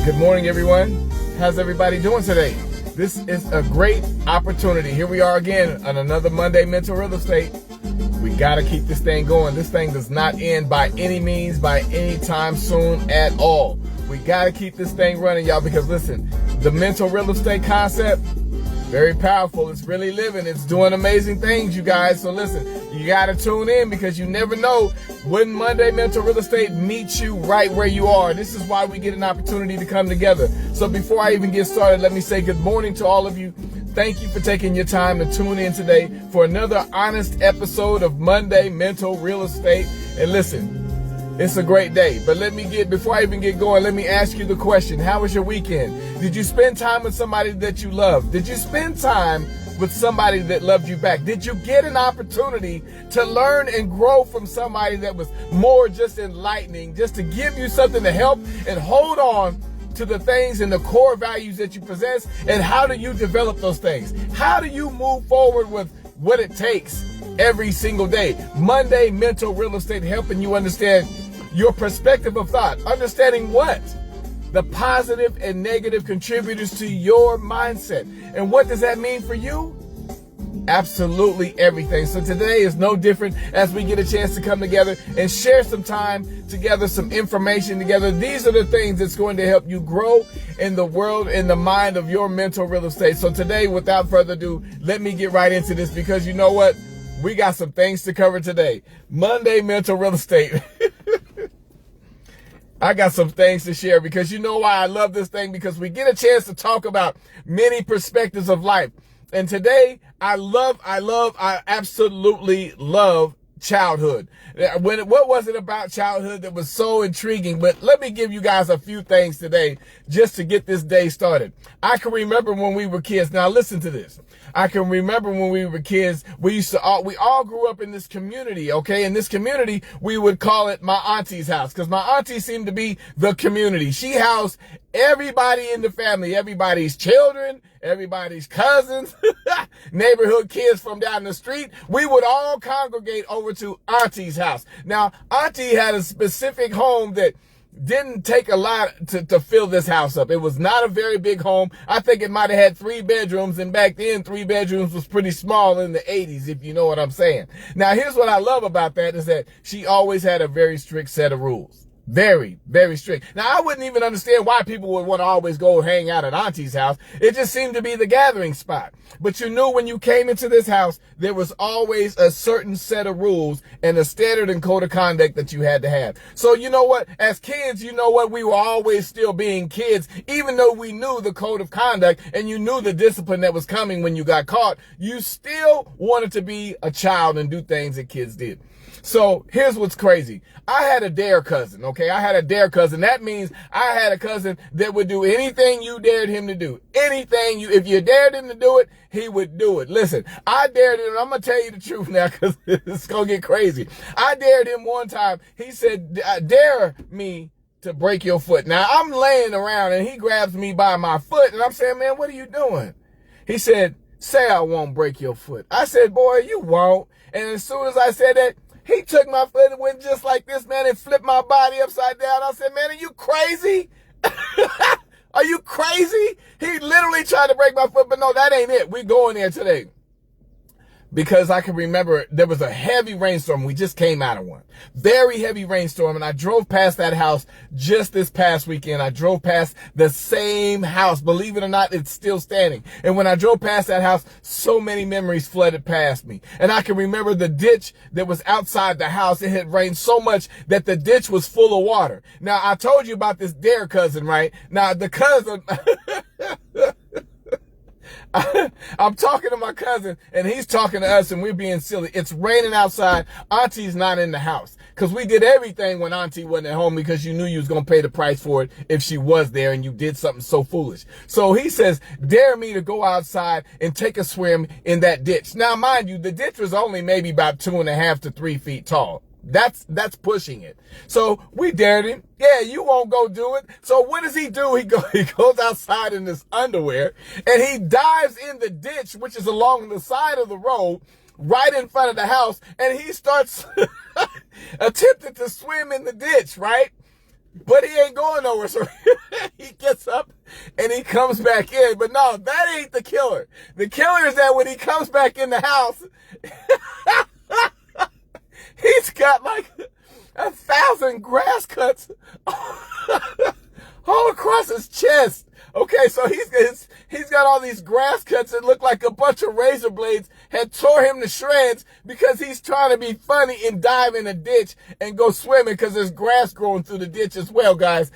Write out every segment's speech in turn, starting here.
Good morning, everyone. How's everybody doing today? This is a great opportunity. Here we are again on another Monday Mental Real Estate. We got to keep this thing going. This thing does not end by any means, by any time soon at all. We got to keep this thing running, y'all, because listen, the mental real estate concept, very powerful. It's really living. It's doing amazing things, you guys. So listen, you got to tune in because you never know when Monday Mental Real Estate meets you right where you are. This is why we get an opportunity to come together. So before I even get started, let me say good morning to all of you. Thank you for taking your time to tune in today for another honest episode of Monday Mental Real Estate. And listen, it's a great day. But before I even get going, let me ask you the question. How was your weekend? Did you spend time with somebody that you love? Did you spend time with somebody that loved you back? Did you get an opportunity to learn and grow from somebody that was more just enlightening, just to give you something to help and hold on to the things and the core values that you possess? And how do you develop those things? How do you move forward with what it takes every single day? Monday Mental Real Estate, helping you understand your perspective of thought, understanding what? The positive and negative contributors to your mindset. And what does that mean for you? Absolutely everything. So today is no different as we get a chance to come together and share some time together, some information together. These are the things that's going to help you grow in the world, in the mind of your mental real estate. So today, without further ado, let me get right into this because you know what? We got some things to cover today. Monday Mental Real Estate. I got some things to share because you know why I love this thing, because we get a chance to talk about many perspectives of life. And today I absolutely love childhood. What was it about childhood that was so intriguing? But let me give you guys a few things today just to get this day started. I can remember when we were kids. Now listen to this. I can remember when we were kids, we all grew up in this community, okay? In this community, we would call it my auntie's house because my auntie seemed to be the community. She housed everybody in the family, everybody's children, everybody's cousins, neighborhood kids from down the street. We would all congregate over to auntie's house. Now, auntie had a specific home that didn't take a lot to fill this house up. It was not a very big home. I think it might have had 3 bedrooms, and back then 3 bedrooms was pretty small in the 80s, if you know what I'm saying. Now, here's what I love about that is that she always had a very strict set of rules. Very, very strict. Now, I wouldn't even understand why people would want to always go hang out at auntie's house. It just seemed to be the gathering spot. But you knew when you came into this house, there was always a certain set of rules and a standard and code of conduct that you had to have. So you know what? As kids, you know what? We were always still being kids, even though we knew the code of conduct and you knew the discipline that was coming when you got caught. You still wanted to be a child and do things that kids did. So here's what's crazy. I had a dare cousin, okay? I had a dare cousin. That means I had a cousin that would do anything you dared him to do. If you dared him to do it, he would do it. Listen, I dared him. I'm going to tell you the truth now because it's going to get crazy. I dared him one time. He said, dare me to break your foot. Now I'm laying around and he grabs me by my foot and I'm saying, man, what are you doing? He said, say I won't break your foot. I said, boy, you won't. And as soon as I said that, he took my foot and went just like this, man, and flipped my body upside down. I said, man, are you crazy? Are you crazy? He literally tried to break my foot, but no, that ain't it. We going there today. Because I can remember there was a heavy rainstorm. We just came out of one. Very heavy rainstorm. And I drove past that house just this past weekend. I drove past the same house. Believe it or not, it's still standing. And when I drove past that house, so many memories flooded past me. And I can remember the ditch that was outside the house. It had rained so much that the ditch was full of water. Now, I told you about this dare cousin, right? Now, the cousin... I'm talking to my cousin and he's talking to us and we're being silly. It's raining outside. Auntie's not in the house because we did everything when Auntie wasn't at home because you knew you was going to pay the price for it if she was there and you did something so foolish. So he says, dare me to go outside and take a swim in that ditch. Now, mind you, the ditch was only maybe about 2.5 to 3 feet tall. That's pushing it. So we dared him. Yeah, you won't go do it. So what does he do? He goes outside in his underwear and he dives in the ditch, which is along the side of the road, right in front of the house, and he starts attempting to swim in the ditch, right? But he ain't going nowhere, so he gets up and he comes back in. But no, that ain't the killer. The killer is that when he comes back in the house, he's got like 1,000 grass cuts all across his chest. Okay, so he's got all these grass cuts that look like a bunch of razor blades had tore him to shreds because he's trying to be funny and dive in a ditch and go swimming because there's grass growing through the ditch as well, guys.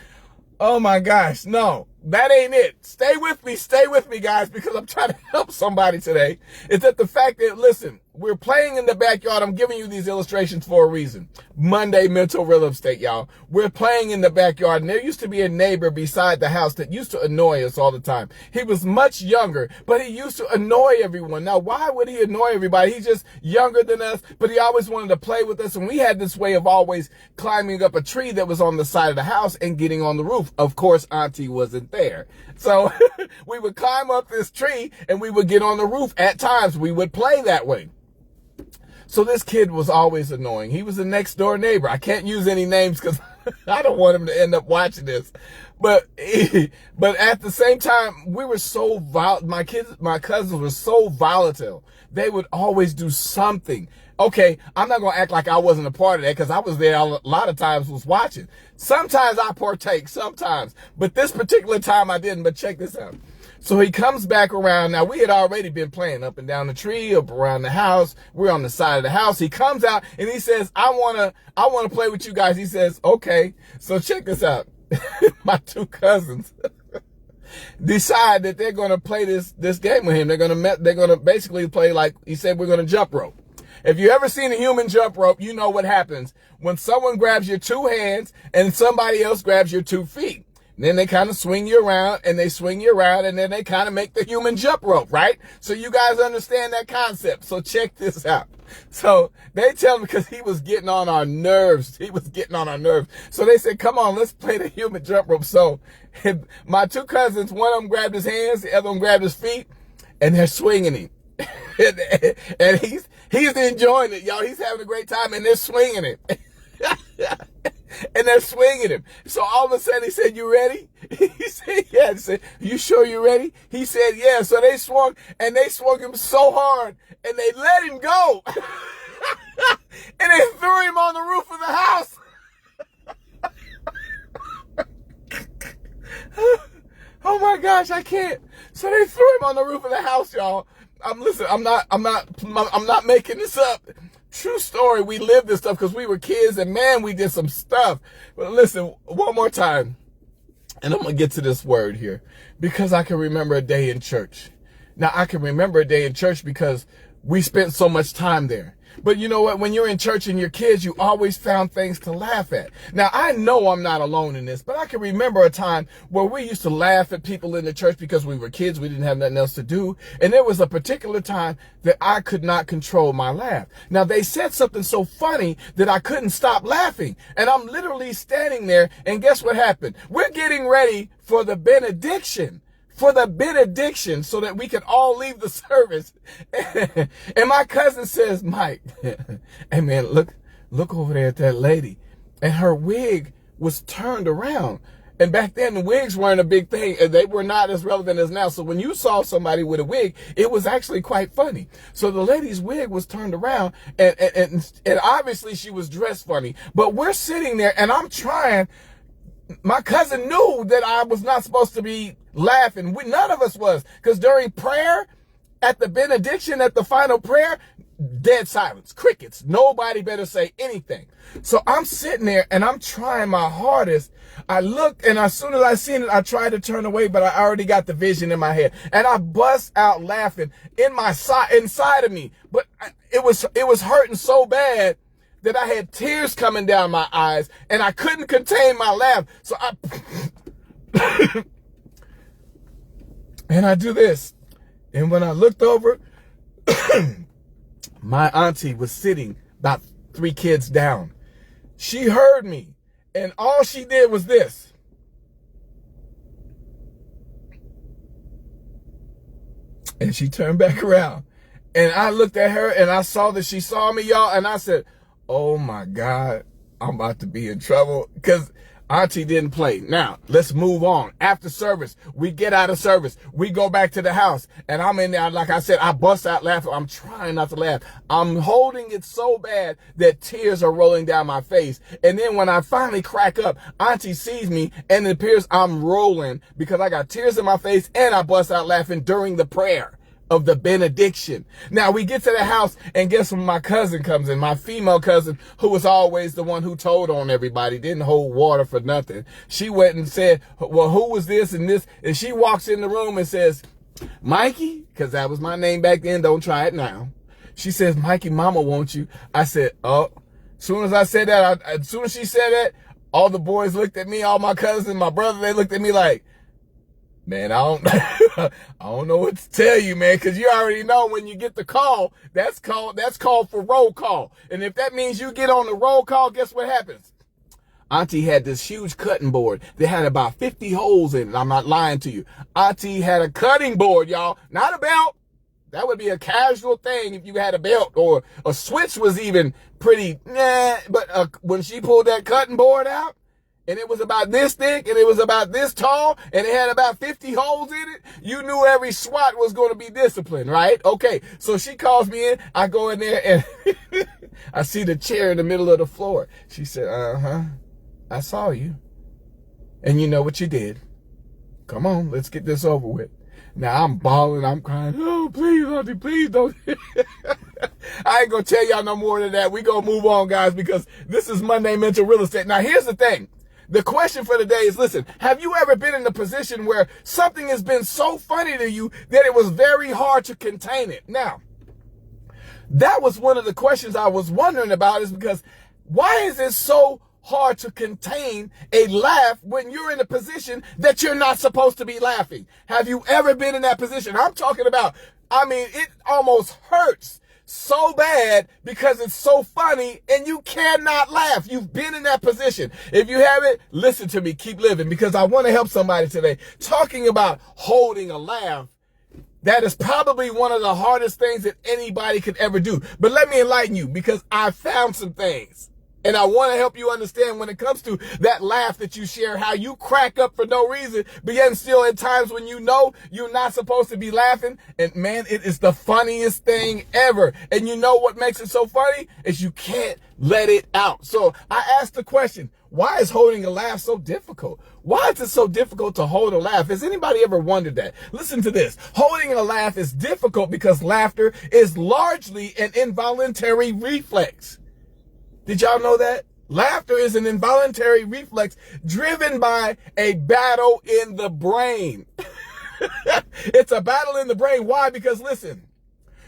Oh my gosh, no, that ain't it. Stay with me, guys, because I'm trying to help somebody today. It's that the fact that, listen, we're playing in the backyard. I'm giving you these illustrations for a reason. Monday mental real estate, y'all. We're playing in the backyard, and there used to be a neighbor beside the house that used to annoy us all the time. He was much younger, but he used to annoy everyone. Now, why would he annoy everybody? He's just younger than us, but he always wanted to play with us, and we had this way of always climbing up a tree that was on the side of the house and getting on the roof. Of course, Auntie wasn't there. So we would climb up this tree, and we would get on the roof. At times, we would play that way. So this kid was always annoying. He was a next door neighbor. I can't use any names because I don't want him to end up watching this. But at the same time, we were so my cousins were so volatile. They would always do something. Okay, I'm not going to act like I wasn't a part of that because I was there a lot of times, was watching. Sometimes I partake, sometimes. But this particular time I didn't. But check this out. So he comes back around. Now, we had already been playing up and down the tree, up around the house. We're on the side of the house. He comes out and he says, I want to play with you guys. He says, okay. So check this out. My two cousins decide that they're going to play this game with him. They're going to basically play, like he said, we're going to jump rope. If you ever seen a human jump rope, you know what happens when someone grabs your two hands and somebody else grabs your 2 feet. Then they kind of swing you around and they swing you around and then they kind of make the human jump rope, right? So you guys understand that concept. So check this out. So they tell me because he was getting on our nerves. So they said, come on, let's play the human jump rope. So my two cousins, one of them grabbed his hands, the other one grabbed his feet, and they're swinging him. and he's enjoying it, y'all. He's having a great time and they're swinging it. And they're swinging him. So all of a sudden he said, you ready? He said, yeah. He said, you sure you ready? He said, yeah. So they swung him so hard and they let him go. And they threw him on the roof of the house. Oh my gosh, I can't. So they threw him on the roof of the house, y'all. I'm not making this up. True story. We lived this stuff because we were kids and man, we did some stuff. But listen, one more time. And I'm going to get to this word here because I can remember a day in church. Now I can remember a day in church because we spent so much time there. But you know what? When you're in church and you're kids, you always found things to laugh at. Now, I know I'm not alone in this, but I can remember a time where we used to laugh at people in the church because we were kids. We didn't have nothing else to do. And there was a particular time that I could not control my laugh. Now, they said something so funny that I couldn't stop laughing. And I'm literally standing there. And guess what happened? We're getting ready for the benediction. So that we can all leave the service. And my cousin says, Mike, hey man, look over there at that lady. And her wig was turned around. And back then the wigs weren't a big thing. And they were not as relevant as now. So when you saw somebody with a wig, it was actually quite funny. So the lady's wig was turned around and obviously she was dressed funny. But we're sitting there and I'm trying. My cousin knew that I was not supposed to be laughing. None of us was. Because during prayer, at the benediction, at the final prayer, dead silence, crickets. Nobody better say anything. So I'm sitting there and I'm trying my hardest. I look and as soon as I seen it, I tried to turn away, but I already got the vision in my head. And I bust out laughing inside of me. But it was hurting so bad that I had tears coming down my eyes and I couldn't contain my laugh. So and I do this. And when I looked over, my auntie was sitting about 3 kids down. She heard me, and all she did was this. And she turned back around. And I looked at her and I saw that she saw me, y'all. And I said, oh my God, I'm about to be in trouble. Because Auntie didn't play. Now, let's move on. After service, we get out of service. We go back to the house. And I'm in there, like I said, I bust out laughing. I'm trying not to laugh. I'm holding it so bad that tears are rolling down my face. And then when I finally crack up, Auntie sees me and it appears I'm rolling because I got tears in my face and I bust out laughing during the prayer of the benediction. Now we get to the house and guess when my cousin comes in, my female cousin, who was always the one who told on everybody, didn't hold water for nothing. She went and said, well, who was this and this? And she walks in the room and says, Mikey, because that was my name back then, don't try it now. She says, Mikey, mama wants you. I said, oh. Soon as I said that, as soon as she said that, all the boys looked at me, all my cousins, my brother, they looked at me like, man, I don't know what to tell you, man, because you already know when you get the call, that's called for roll call. And if that means you get on the roll call, guess what happens? Auntie had this huge cutting board that had about 50 holes in it. I'm not lying to you. Auntie had a cutting board, y'all, not a belt. That would be a casual thing if you had a belt, or a switch was even pretty, but when she pulled that cutting board out, and it was about this thick, and it was about this tall, and it had about 50 holes in it, you knew every SWAT was going to be disciplined, right? Okay, so she calls me in, I go in there, and I see the chair in the middle of the floor. She said, I saw you, and you know what you did. Come on, let's get this over with. Now I'm bawling, I'm crying, oh, please, Auntie, please don't. I ain't going to tell y'all no more than that. We going to move on, guys, because this is Monday Mental Real Estate. Now, here's the thing. The question for today is, listen, have you ever been in a position where something has been so funny to you that it was very hard to contain it? Now, that was one of the questions I was wondering about, is because why is it so hard to contain a laugh when you're in a position that you're not supposed to be laughing? Have you ever been in that position? I'm talking about, it almost hurts so bad because it's so funny and you cannot laugh. You've been in that position. If you haven't, listen to me, keep living, because I want to help somebody today. Talking about holding a laugh, that is probably one of the hardest things that anybody could ever do. But let me enlighten you, because I found some things. And I want to help you understand when it comes to that laugh that you share, how you crack up for no reason, but yet still at times when you know you're not supposed to be laughing. And man, it is the funniest thing ever. And you know what makes it so funny is you can't let it out. So I asked the question, why is holding a laugh so difficult? Why is it so difficult to hold a laugh? Has anybody ever wondered that? Listen to this. Holding a laugh is difficult because laughter is largely an involuntary reflex. Did y'all know that? Laughter is an involuntary reflex driven by a battle in the brain. It's a battle in the brain. Why? Because listen,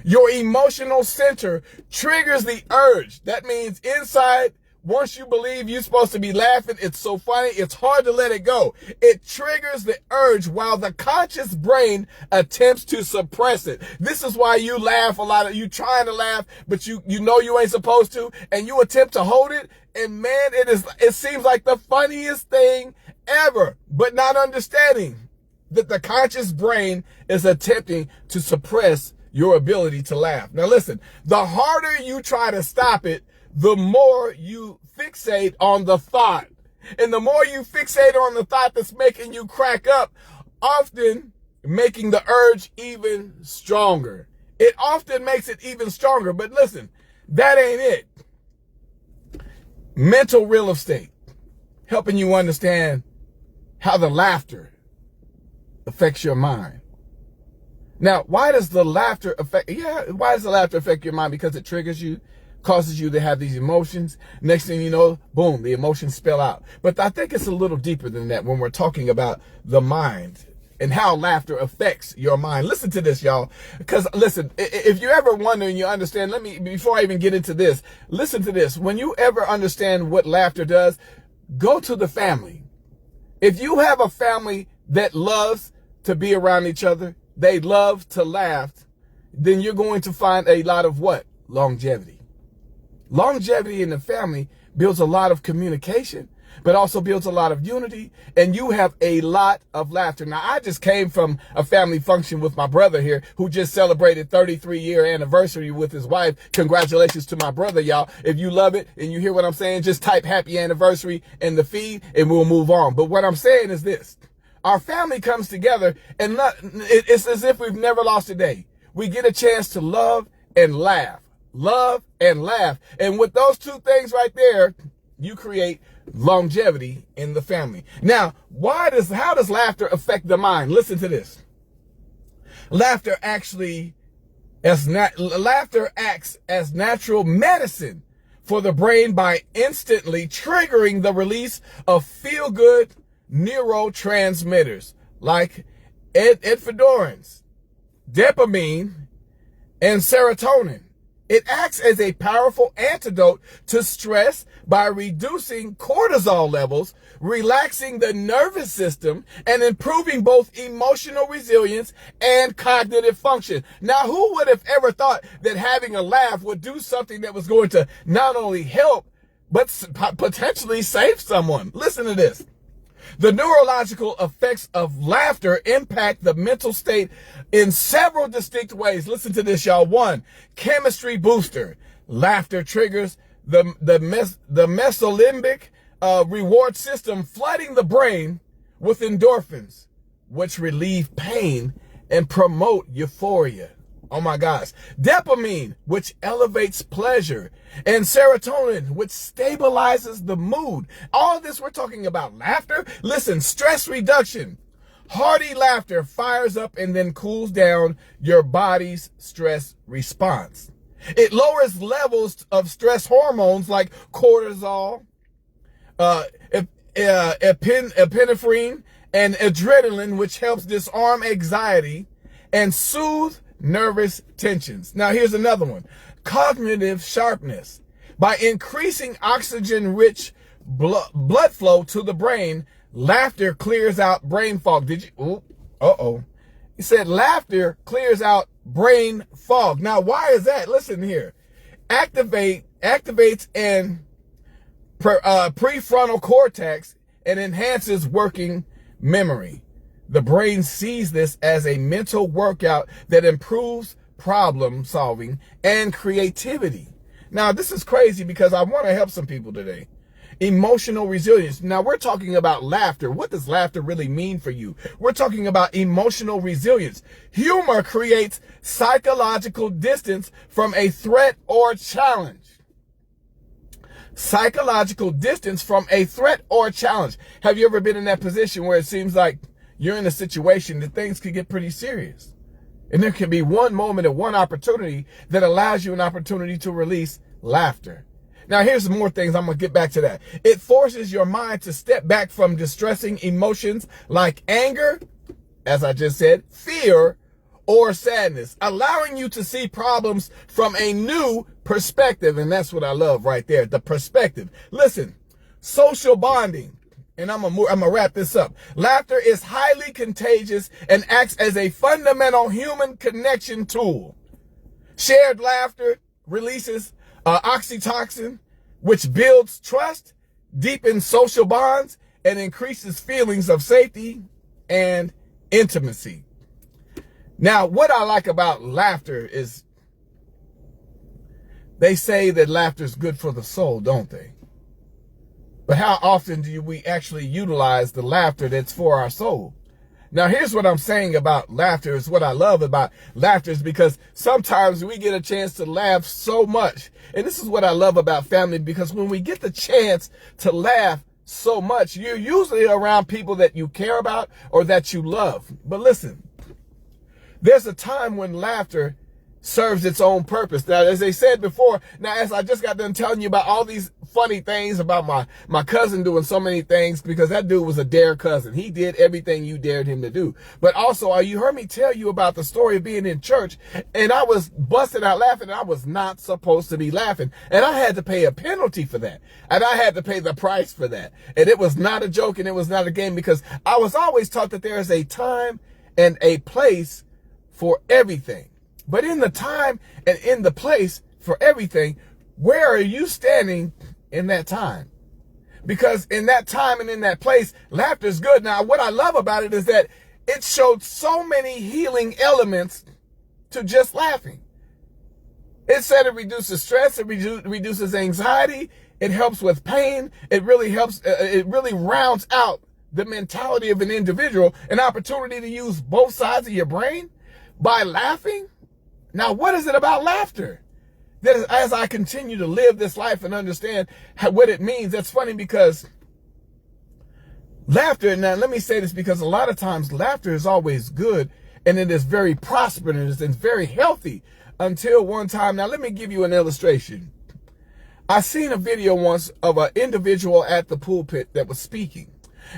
your emotional center triggers the urge. That means inside, once you believe you're supposed to be laughing, it's so funny, it's hard to let it go. It triggers the urge while the conscious brain attempts to suppress it. This is why you laugh a lot. You trying to laugh, but you know you ain't supposed to, and you attempt to hold it. And man, it seems like the funniest thing ever, but not understanding that the conscious brain is attempting to suppress your ability to laugh. Now listen, the harder you try to stop it, the more you fixate on the thought. And the more you fixate on the thought that's making you crack up, often making the urge even stronger. It often makes it even stronger. But listen, that ain't it. Mental real estate, helping you understand how the laughter affects your mind. Now, why does the laughter affect your mind? Because it triggers you, causes you to have these emotions. Next thing you know, boom, the emotions spill out. But I think it's a little deeper than that when we're talking about the mind and how laughter affects your mind. Listen to this, y'all. Because listen, if you ever wonder and you understand, before I even get into this, listen to this. When you ever understand what laughter does, go to the family. If you have a family that loves to be around each other, they love to laugh, then you're going to find a lot of what? Longevity. Longevity in the family builds a lot of communication, but also builds a lot of unity, and you have a lot of laughter. Now, I just came from a family function with my brother here who just celebrated 33-year anniversary with his wife. Congratulations to my brother, y'all. If you love it and you hear what I'm saying, just type happy anniversary in the feed and we'll move on. But what I'm saying is this. Our family comes together and it's as if we've never lost a day. We get a chance to love and laugh. Love and laugh. And with those two things right there, you create longevity in the family. Now, how does laughter affect the mind? Listen to this. Laughter acts as natural medicine for the brain by instantly triggering the release of feel-good neurotransmitters like epinephrine, dopamine, and serotonin. It acts as a powerful antidote to stress by reducing cortisol levels, relaxing the nervous system, and improving both emotional resilience and cognitive function. Now, who would have ever thought that having a laugh would do something that was going to not only help, but potentially save someone? Listen to this. The neurological effects of laughter impact the mental state in several distinct ways. Listen to this, y'all. 1, chemistry booster. Laughter triggers the mesolimbic reward system, flooding the brain with endorphins, which relieve pain and promote euphoria. Oh my gosh. Dopamine, which elevates pleasure, and serotonin, which stabilizes the mood. All this, we're talking about laughter. Listen, stress reduction. Hearty laughter fires up and then cools down your body's stress response. It lowers levels of stress hormones like cortisol, epinephrine, and adrenaline, which helps disarm anxiety and soothe nervous tensions. Now, here's another one. Cognitive sharpness. By increasing oxygen-rich blood flow to the brain, laughter clears out brain fog. Did you? He said laughter clears out brain fog. Now, why is that? Listen here. Activates and prefrontal cortex and enhances working memory. The brain sees this as a mental workout that improves problem solving and creativity. Now, this is crazy because I want to help some people today. Emotional resilience. Now, we're talking about laughter. What does laughter really mean for you? We're talking about emotional resilience. Humor creates psychological distance from a threat or challenge. Psychological distance from a threat or challenge. Have you ever been in that position where it seems like you're in a situation that things could get pretty serious? And there can be one moment or one opportunity that allows you an opportunity to release laughter. Now, here's some more things. I'm going to get back to that. It forces your mind to step back from distressing emotions like anger, as I just said, fear, or sadness, allowing you to see problems from a new perspective. And that's what I love right there, the perspective. Listen, social bonding. And I'm gonna wrap this up. Laughter is highly contagious and acts as a fundamental human connection tool. Shared laughter releases oxytocin, which builds trust, deepens social bonds, and increases feelings of safety and intimacy. Now, what I like about laughter is they say that laughter is good for the soul, don't they? But how often do we actually utilize the laughter that's for our soul? Now, here's what I'm saying about laughter is what I love about laughter is because sometimes we get a chance to laugh so much. And this is what I love about family, because when we get the chance to laugh so much, you're usually around people that you care about or that you love. But listen, there's a time when laughter serves its own purpose. Now, as they said before, now as I just got done telling you about all these funny things about my cousin doing so many things, because that dude was a dare cousin. He did everything you dared him to do. But also, you heard me tell you about the story of being in church, and I was busting out laughing, and I was not supposed to be laughing. And I had to pay a penalty for that. And I had to pay the price for that. And it was not a joke, and it was not a game, because I was always taught that there is a time and a place for everything. But in the time and in the place for everything, where are you standing in that time. Because in that time and in that place, laughter is good. Now, what I love about it is that it showed so many healing elements to just laughing. It said it reduces stress, it reduces anxiety, it helps with pain, it really helps, it really rounds out the mentality of an individual, an opportunity to use both sides of your brain by laughing. Now, what is it about laughter? That as I continue to live this life and understand what it means, that's funny because laughter, now let me say this because a lot of times laughter is always good and it is very prosperous and it's very healthy until one time. Now let me give you an illustration. I seen a video once of an individual at the pulpit that was speaking.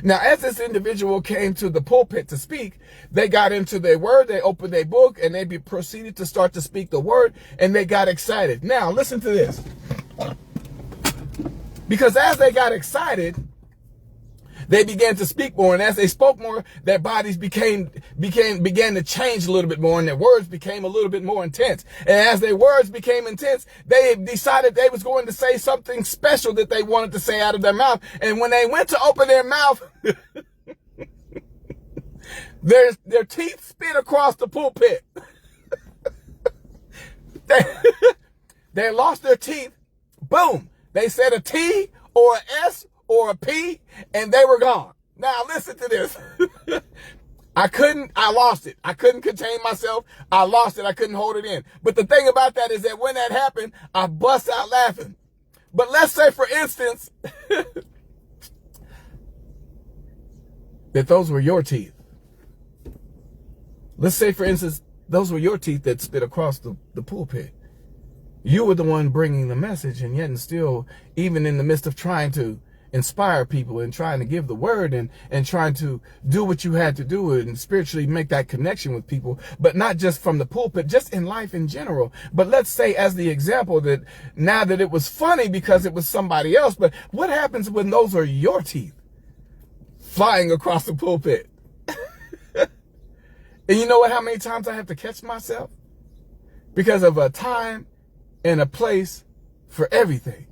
Now, as this individual came to the pulpit to speak, they got into their word, they opened their book, and they proceeded to start to speak the word, and they got excited. Now, listen to this. Because as they got excited, they began to speak more, and as they spoke more, their bodies began to change a little bit more, and their words became a little bit more intense. And as their words became intense, they decided they was going to say something special that they wanted to say out of their mouth. And when they went to open their mouth, their teeth spit across the pulpit. They lost their teeth. Boom. They said a T or an S or a P, and they were gone. Now listen to this. I lost it. I couldn't contain myself. I lost it. I couldn't hold it in. But the thing about that is that when that happened, I bust out laughing. But let's say, for instance, that those were your teeth. Let's say, for instance, those were your teeth that spit across the pulpit. You were the one bringing the message, and yet and still, even in the midst of trying to inspire people and trying to give the word and trying to do what you had to do and spiritually make that connection with people, but not just from the pulpit, just in life in general. But let's say as the example that now that it was funny because it was somebody else, but what happens when those are your teeth flying across the pulpit? And you know what, how many times I have to catch myself? Because of a time and a place for everything.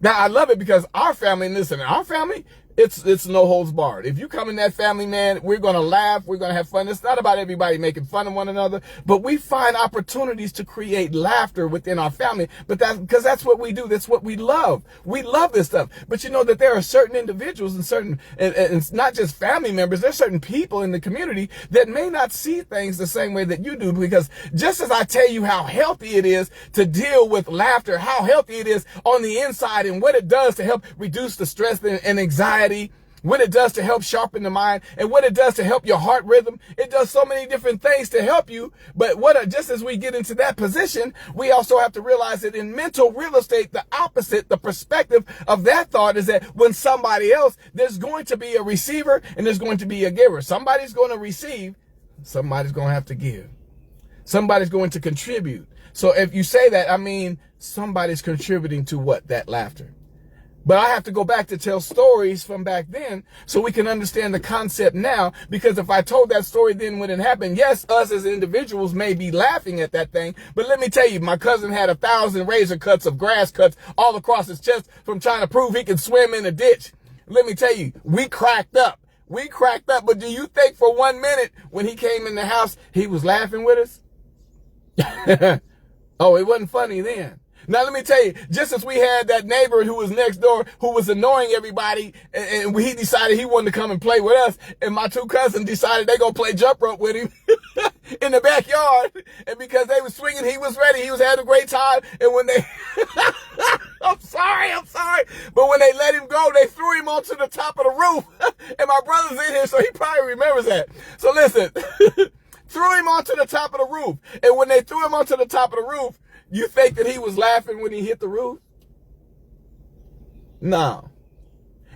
Now, I love it because our family, and listen, our family, it's no holds barred. If you come in that family, man, we're going to laugh. We're going to have fun. It's not about everybody making fun of one another, but we find opportunities to create laughter within our family. But because that's what we do. That's what we love. We love this stuff. But you know that there are certain individuals and it's not just family members. There's certain people in the community that may not see things the same way that you do, because just as I tell you how healthy it is to deal with laughter, how healthy it is on the inside and what it does to help reduce the stress and anxiety, what it does to help sharpen the mind, and what it does to help your heart rhythm. It does so many different things to help you. But just as we get into that position, we also have to realize that in mental real estate, the opposite, the perspective of that thought is that when somebody else, there's going to be a receiver and there's going to be a giver. Somebody's going to receive, somebody's going to have to give. Somebody's going to contribute. So if you say that, I mean, somebody's contributing to what? That laughter. But I have to go back to tell stories from back then so we can understand the concept now. Because if I told that story then when it happened, yes, us as individuals may be laughing at that thing. But let me tell you, my cousin had 1,000 razor cuts of grass cuts all across his chest from trying to prove he could swim in a ditch. Let me tell you, we cracked up. We cracked up. But do you think for 1 minute when he came in the house, he was laughing with us? Oh, it wasn't funny then. Now, let me tell you, just as we had that neighbor who was next door who was annoying everybody, and he decided he wanted to come and play with us, and my two cousins decided they going to play jump rope with him in the backyard, and because they were swinging, he was ready. He was having a great time, and when they... I'm sorry. But when they let him go, they threw him onto the top of the roof, and my brother's in here, so he probably remembers that. So listen, threw him onto the top of the roof, and when they threw him onto the top of the roof, you think that he was laughing when he hit the roof? No.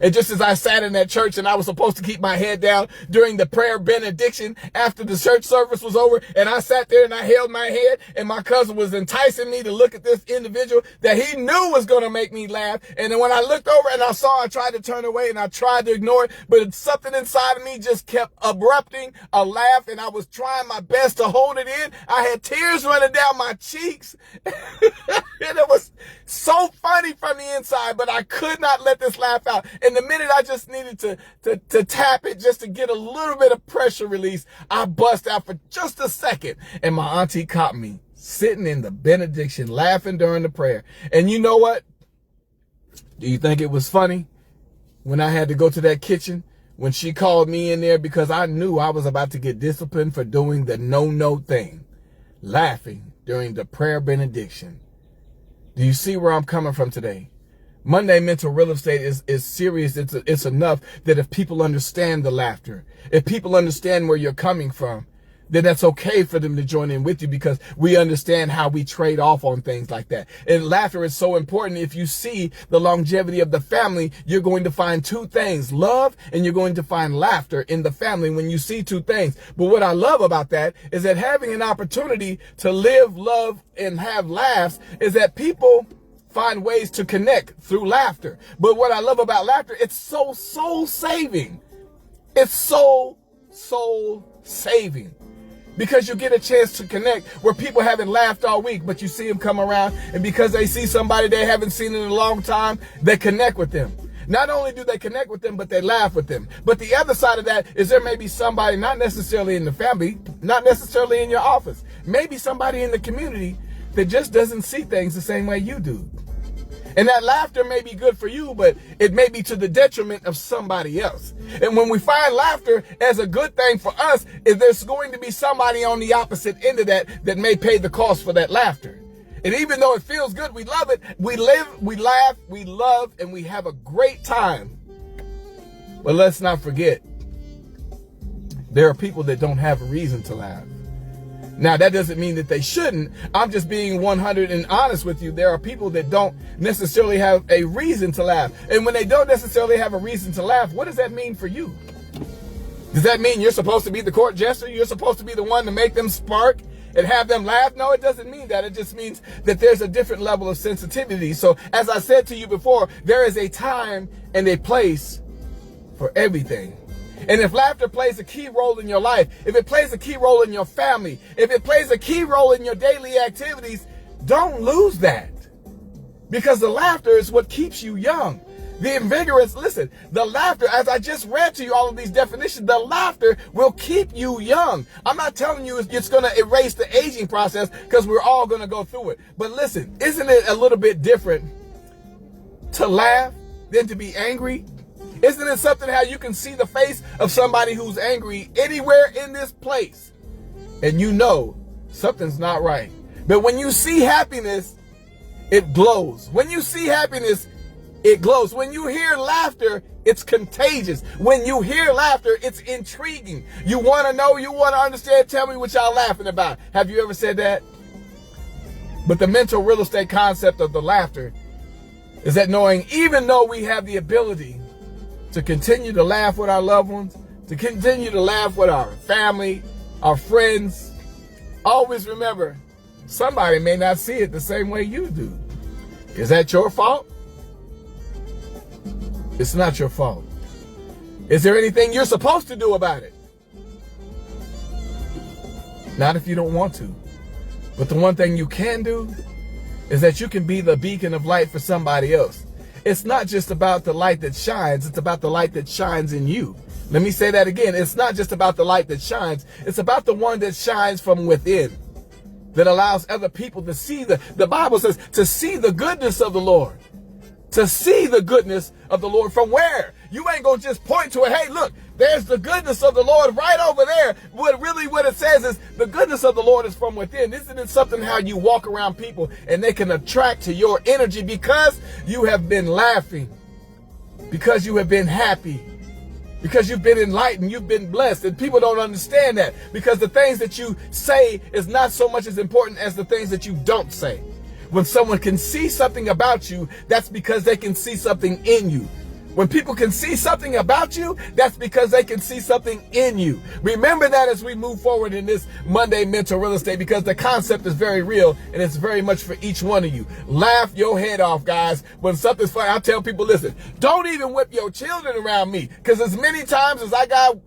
And just as I sat in that church and I was supposed to keep my head down during the prayer benediction after the church service was over, and I sat there and I held my head, and my cousin was enticing me to look at this individual that he knew was going to make me laugh. And then when I looked over and I saw, I tried to turn away and I tried to ignore it, but something inside of me just kept erupting a laugh, and I was trying my best to hold it in. I had tears running down my cheeks. And it was so funny from the inside, but I could not let this laugh out. And the minute I just needed to tap it just to get a little bit of pressure release, I bust out for just a second. And my auntie caught me sitting in the benediction, laughing during the prayer. And you know what? Do you think it was funny when I had to go to that kitchen, when she called me in there because I knew I was about to get disciplined for doing the no thing, laughing during the prayer benediction? Do you see where I'm coming from today? Monday Mental Real Estate is serious. It's enough that if people understand the laughter, if people understand where you're coming from, then that's okay for them to join in with you, because we understand how we trade off on things like that. And laughter is so important. If you see the longevity of the family, you're going to find two things: love, and you're going to find laughter in the family when you see two things. But what I love about that is that having an opportunity to live, love, and have laughs is that people find ways to connect through laughter. But what I love about laughter, it's so soul saving. It's so soul saving. Because you get a chance to connect where people haven't laughed all week, but you see them come around, and because they see somebody they haven't seen in a long time, they connect with them. Not only do they connect with them, but they laugh with them. But the other side of that is there may be somebody, not necessarily in the family, not necessarily in your office, maybe somebody in the community that just doesn't see things the same way you do. And that laughter may be good for you, but it may be to the detriment of somebody else. And when we find laughter as a good thing for us, there's going to be somebody on the opposite end of that may pay the cost for that laughter. And even though it feels good, we love it, we live, we laugh, we love, and we have a great time. But let's not forget, there are people that don't have a reason to laugh. Now, that doesn't mean that they shouldn't. I'm just being 100 and honest with you. There are people that don't necessarily have a reason to laugh. And when they don't necessarily have a reason to laugh, what does that mean for you? Does that mean you're supposed to be the court jester? You're supposed to be the one to make them spark and have them laugh? No, it doesn't mean that. It just means that there's a different level of sensitivity. So as I said to you before, there is a time and a place for everything. And if laughter plays a key role in your life, if it plays a key role in your family, if it plays a key role in your daily activities, don't lose that. Because the laughter is what keeps you young. The invigorous, listen, the laughter, as I just read to you all of these definitions, the laughter will keep you young. I'm not telling you it's going to erase the aging process, because we're all going to go through it. But listen, isn't it a little bit different to laugh than to be angry? Isn't it something how you can see the face of somebody who's angry anywhere in this place, and you know something's not right? But when you see happiness, it glows. When you see happiness, it glows. When you hear laughter, it's contagious. When you hear laughter, it's intriguing. You want to know, you want to understand, tell me what y'all laughing about. Have you ever said that? But the mental real estate concept of the laughter is that knowing, even though we have the ability to continue to laugh with our loved ones, to continue to laugh with our family, our friends, always remember, somebody may not see it the same way you do. Is that your fault? It's not your fault. Is there anything you're supposed to do about it? Not if you don't want to. But the one thing you can do is that you can be the beacon of light for somebody else. It's not just about the light that shines, it's about the light that shines in you. Let me say that again. It's not just about the light that shines, it's about the one that shines from within, that allows other people to see the Bible says, to see the goodness of the Lord. To see the goodness of the Lord from where? You ain't gonna just point to it. Hey, look, there's the goodness of the Lord right over there. What it says is the goodness of the Lord is from within. Isn't it something how you walk around people and they can attract to your energy because you have been laughing, because you have been happy, because you've been enlightened, you've been blessed, and people don't understand that because the things that you say is not so much as important as the things that you don't say. When someone can see something about you, that's because they can see something in you. When people can see something about you, that's because they can see something in you. Remember that as we move forward in this Monday Mental Real Estate, because the concept is very real and it's very much for each one of you. Laugh your head off, guys. When something's funny, I tell people, listen, don't even whip your children around me, because as many times as I got...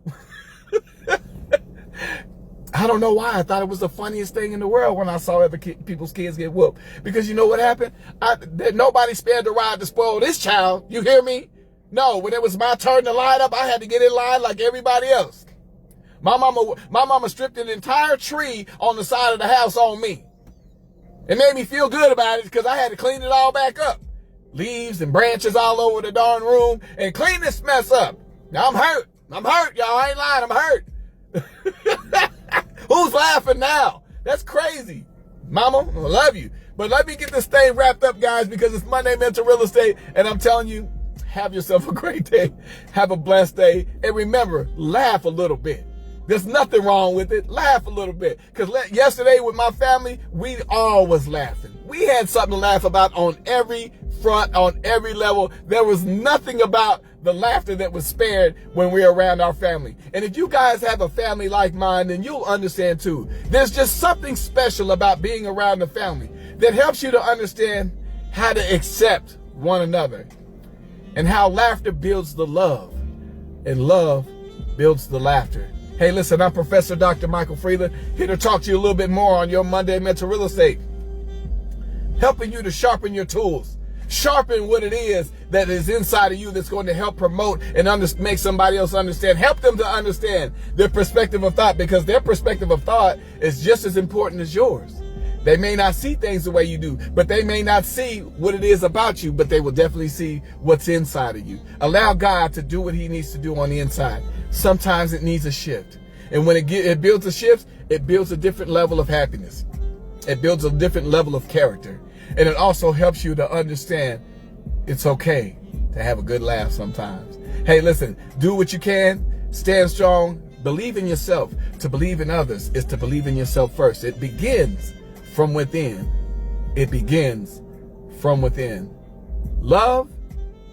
I don't know why I thought it was the funniest thing in the world when I saw other people's kids get whooped. Because you know what happened? Nobody spared the rod to spoil this child. You hear me? No, when it was my turn to line up, I had to get in line like everybody else. My mama stripped an entire tree on the side of the house on me. It made me feel good about it because I had to clean it all back up. Leaves and branches all over the darn room and clean this mess up. Now I'm hurt. I'm hurt, y'all. I ain't lying. I'm hurt. Who's laughing now? That's crazy. Mama, I love you. But let me get this thing wrapped up, guys, because it's Monday Mental Real Estate. And I'm telling you, have yourself a great day. Have a blessed day. And remember, laugh a little bit. There's nothing wrong with it. Laugh a little bit. Because yesterday with my family, we all was laughing. We had something to laugh about on every front, on every level. There was nothing about the laughter that was spared when we were around our family. And if you guys have a family like mine, then you'll understand too. There's just something special about being around the family that helps you to understand how to accept one another and how laughter builds the love and love builds the laughter. Hey, listen, I'm Professor Dr. Michael Freeland, here to talk to you a little bit more on your Monday Mental Real Estate, helping you to sharpen your tools. Sharpen what it is that is inside of you that's going to help promote and make somebody else understand. Help them to understand their perspective of thought, because their perspective of thought is just as important as yours. They may not see things the way you do, but they may not see what it is about you, but they will definitely see what's inside of you. Allow God to do what he needs to do on the inside. Sometimes it needs a shift. And when it builds a shift, it builds a different level of happiness. It builds a different level of character. And it also helps you to understand it's okay to have a good laugh sometimes. Hey, listen, do what you can. Stand strong. Believe in yourself. To believe in others is to believe in yourself first. It begins from within. It begins from within. Love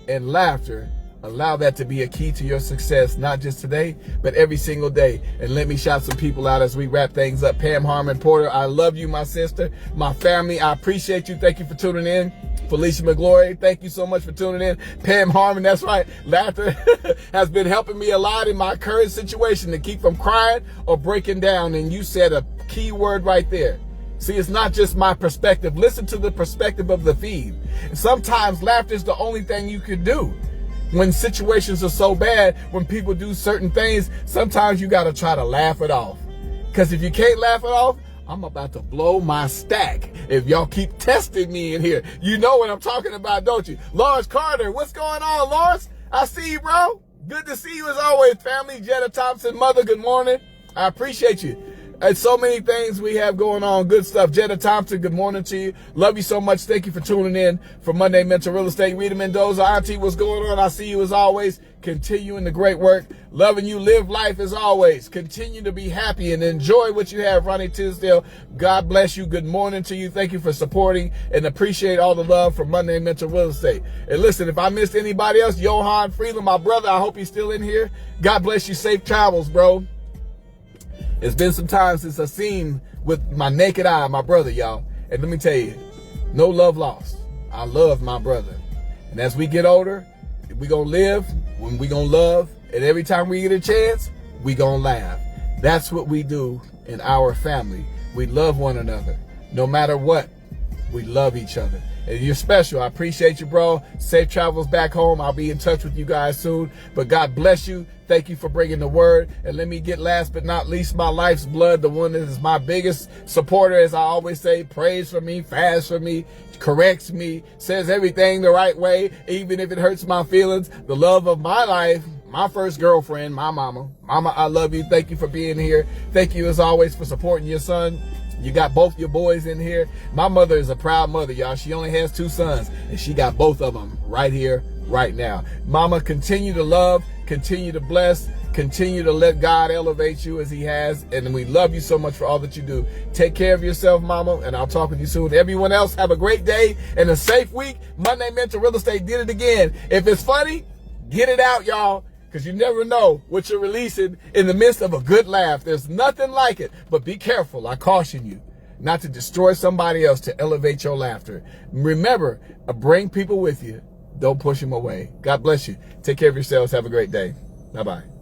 and laughter, allow that to be a key to your success, not just today, but every single day. And let me shout some people out as we wrap things up. Pam Harmon Porter, I love you, my sister, my family. I appreciate you. Thank you for tuning in. Felicia McGlory, thank you so much for tuning in. Pam Harmon, that's right. Laughter has been helping me a lot in my current situation to keep from crying or breaking down. And you said a key word right there. See, it's not just my perspective. Listen to the perspective of the feed. Sometimes laughter is the only thing you can do. When situations are so bad, when people do certain things, sometimes you got to try to laugh it off. Because if you can't laugh it off, I'm about to blow my stack if y'all keep testing me in here. You know what I'm talking about, don't you? Lawrence Carter, what's going on, Lawrence? I see you, bro. Good to see you as always, family. Jetta Thompson, mother, good morning. I appreciate you. It's so many things we have going on. Good stuff. Jetta Thompson, good morning to you. Love you so much. Thank you for tuning in for Monday Mental Real Estate. Rita Mendoza, auntie, what's going on? I see you as always. Continuing the great work. Loving you. Live life as always. Continue to be happy and enjoy what you have. Ronnie Tisdale, God bless you. Good morning to you. Thank you for supporting and appreciate all the love from Monday Mental Real Estate. And listen, if I missed anybody else, Johan Freeland, my brother, I hope he's still in here. God bless you. Safe travels, bro. It's been some time since I've seen with my naked eye my brother, y'all. And let me tell you, no love lost. I love my brother. And as we get older, we gonna live, when we gonna love, and every time we get a chance, we gonna laugh. That's what we do in our family. We love one another. No matter what, we love each other. And you're special. I appreciate you, bro. Safe travels back home. I'll be in touch with you guys soon. But God bless you. Thank you for bringing the word. And let me get last but not least my life's blood, the one that is my biggest supporter, as I always say, prays for me, fasts for me, corrects me, says everything the right way, even if it hurts my feelings. The love of my life, my first girlfriend, my mama. Mama, I love you. Thank you for being here. Thank you, as always, for supporting your son. You got both your boys in here. My mother is a proud mother, y'all. She only has 2 sons, and she got both of them right here, right now. Mama, continue to love, continue to bless, continue to let God elevate you as he has, and we love you so much for all that you do. Take care of yourself, mama, and I'll talk with you soon. Everyone else, have a great day and a safe week. Monday Mental Real Estate did it again. If it's funny, Get it out, y'all, because you never know what you're releasing in the midst of a good laugh. There's nothing like it, but be careful. I caution you not to destroy somebody else to elevate your laughter. Remember, bring people with you. Don't push them away. God bless you. Take care of yourselves. Have a great day. Bye-bye.